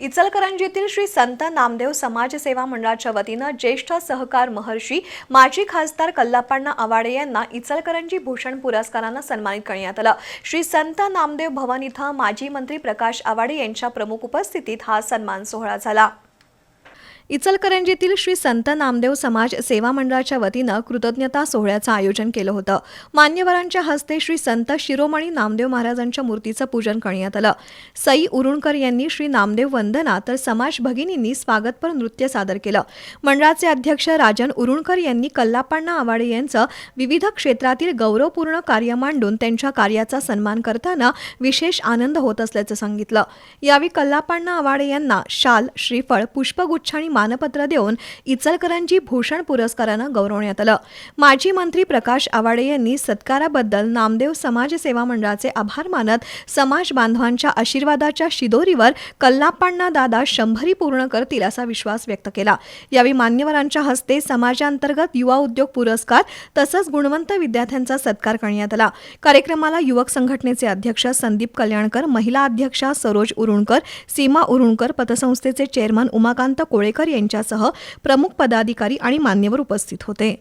इचलकरंजीतील श्री संत नामदेव समाज सेवा मंडळाच्या वतीनं ज्येष्ठ सहकार महर्षी माजी खासदार कल्लापण्णा आवाडे यांना इचलकरंजी भूषण पुरस्कारानं सन्मानित करण्यात आलं। श्री संत नामदेव भवन इथं माजी मंत्री प्रकाश आवाडे यांच्या प्रमुख उपस्थितीत हा सन्मान सोहळा झाला। इचलकरंजीतील श्री संत नामदेव समाज सेवा मंडळाच्या वतीनं कृतज्ञता सोहळ्याचं आयोजन केलं होतं। मान्यवरांच्या हस्ते श्री संत शिरोमणी नामदेव महाराजांच्या मूर्तीचं पूजन करण्यात आलं। सई उरुणकर यांनी श्री नामदेव वंदना तर समाज भगिनींनी स्वागतपर नृत्य सादर केलं। मंडळाचे अध्यक्ष राजन उरुणकर यांनी कल्लापण्णा आवाडे यांचं विविध क्षेत्रातील गौरवपूर्ण कार्य मांडून त्यांच्या कार्याचा सन्मान करताना विशेष आनंद होत असल्याचं सांगितलं। यावेळी कल्लापण्णा आवाडे यांना शाल, श्रीफळ, पुष्पगुच्छ आणि मानपत्र देऊन इचलकरंजी भूषण पुरस्कारानं गौरवण्यात आलं। माजी मंत्री प्रकाश आवाडे यांनी सत्काराबद्दल नामदेव समाज सेवा मंडळाचे आभार मानत समाज बांधवांच्या आशीर्वादाच्या शिदोरीवर कल्लापण्णा दादा 100 पूर्ण करतील असा विश्वास व्यक्त केला। यावेळी मान्यवरांच्या हस्ते समाजांतर्गत युवा उद्योग पुरस्कार तसंच गुणवंत विद्यार्थ्यांचा सत्कार करण्यात आला। कार्यक्रमाला युवक संघटनेचे अध्यक्ष संदीप कल्याणकर, महिला अध्यक्षा सरोज उरुणकर, सीमा उरुणकर, पतसंस्थेचे चेअरमन उमाकांत कोळेकर यांच्यासह प्रमुख पदाधिकारी आणि मान्यवर उपस्थित होते।